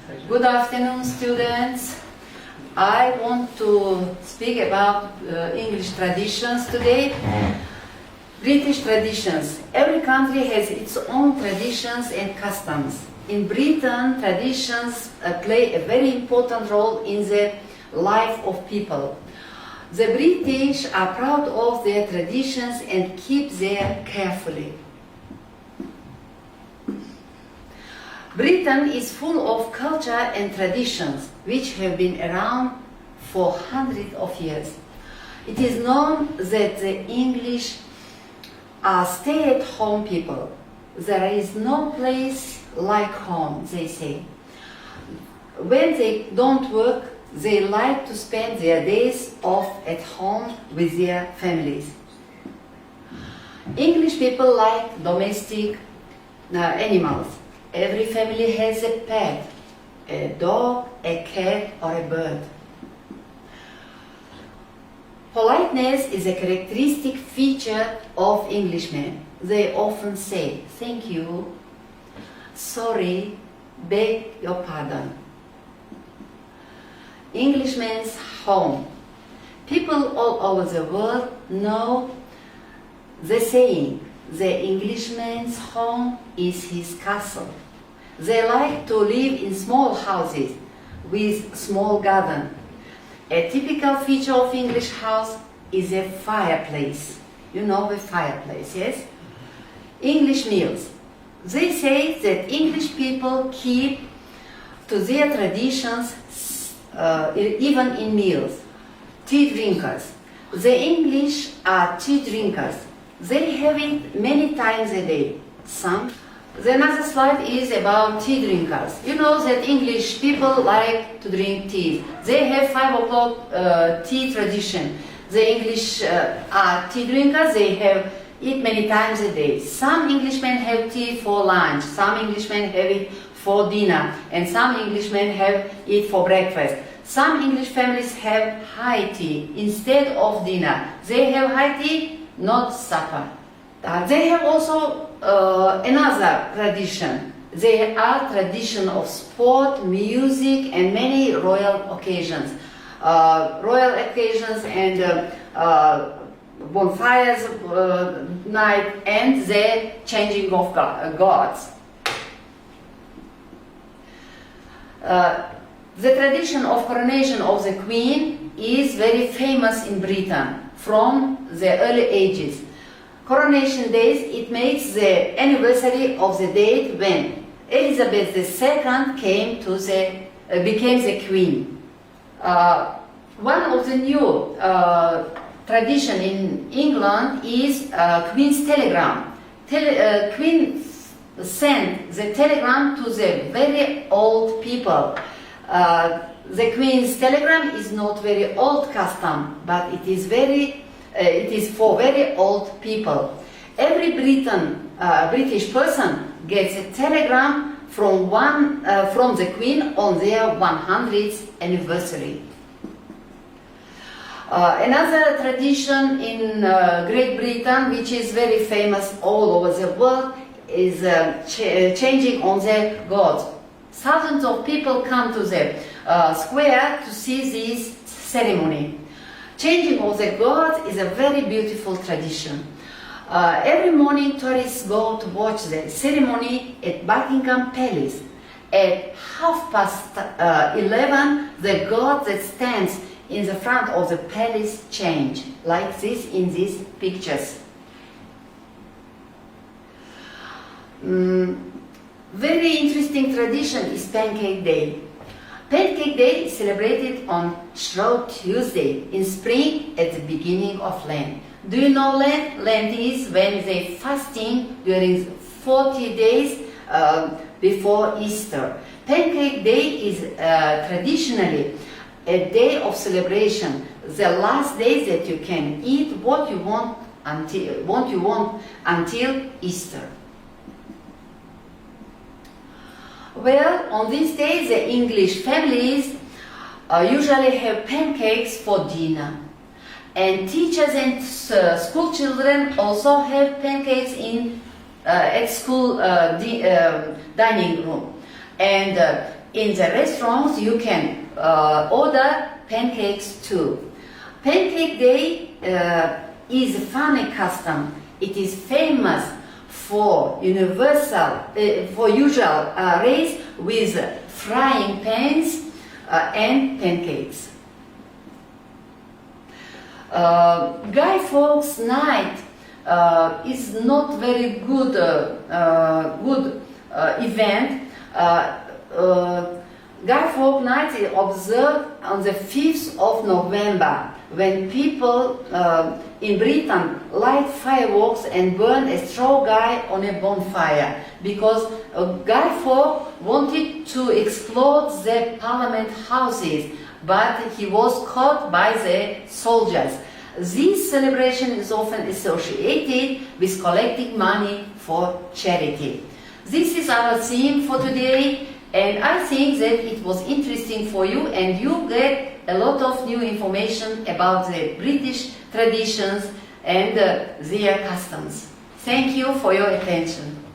Good afternoon, students. I want to speak about English traditions today. British traditions. Every country has its own traditions and customs. In Britain, traditions play a very important role in the life of people. The British are proud of their traditions and keep them carefully. Britain is full of culture and traditions which have been around for hundreds of years. It is known that the English are stay-at-home people. There is no place like home, they say. When they don't work, they like to spend their days off at home with their families. English people like domestic animals. Every family has a pet, a dog, a cat, or a bird. Politeness is a characteristic feature of Englishmen. They often say, "Thank you," "Sorry," "Beg your pardon." Englishman's home. People all over the world know the saying, "The Englishman's home is his castle." They like to live in small houses with small garden. A typical feature of English house is a fireplace. You know the fireplace, yes? English meals. They say that English people keep to their traditions even in meals. Tea drinkers. The English are tea drinkers. They have it many times a day. The another slide is about tea drinkers. You know that English people like to drink tea. They have 5 o'clock tea tradition. The English are tea drinkers. They have it many times a day. Some Englishmen have tea for lunch. Some Englishmen have it for dinner. And some Englishmen have it for breakfast. Some English families have high tea instead of dinner. They have high tea, not supper. They have also another tradition. They are tradition of sport, music, and many royal occasions. Royal occasions and bonfires night and the changing of gods. The tradition of coronation of the Queen is very famous in Britain from the early ages. Coronation days, it makes the anniversary of the date when Elizabeth II became the Queen. One of the new tradition in England is Queen's telegram. Queen sent the telegram to the very old people. The Queen's telegram is not very old custom, but it is for very old people. Every British person gets a telegram from the Queen on their 100th anniversary. Another tradition in Great Britain, which is very famous all over the world, is changing on the gods. Thousands of people come to the square to see this ceremony. Changing of the gods is a very beautiful tradition. Every morning tourists go to watch the ceremony at Buckingham Palace. At 11:30, the god that stands in the front of the palace change, like this in these pictures. Very interesting tradition is Pancake Day. Pancake Day is celebrated on Shrove Tuesday in spring at the beginning of Lent. Do you know Lent? Lent is when they fasting during 40 days before Easter. Pancake Day is traditionally a day of celebration, the last day that you can eat what you want until Easter. Well, on this day, the English families usually have pancakes for dinner. And teachers and school children also have pancakes at school dining room. And in the restaurants you can order pancakes too. Pancake Day is a funny custom. It is famous for usual race with frying pans and pancakes. Guy Fawkes Night is not very good event. Guy Fawkes Night is observed on the 5th of November, when people in Britain light fireworks and burn a straw guy on a bonfire, because Guy Fawkes wanted to explode the parliament houses, but he was caught by the soldiers. This celebration is often associated with collecting money for charity. This is our theme for today, and I think that it was interesting for you, and you get a lot of new information about the British traditions and their customs. Thank you for your attention.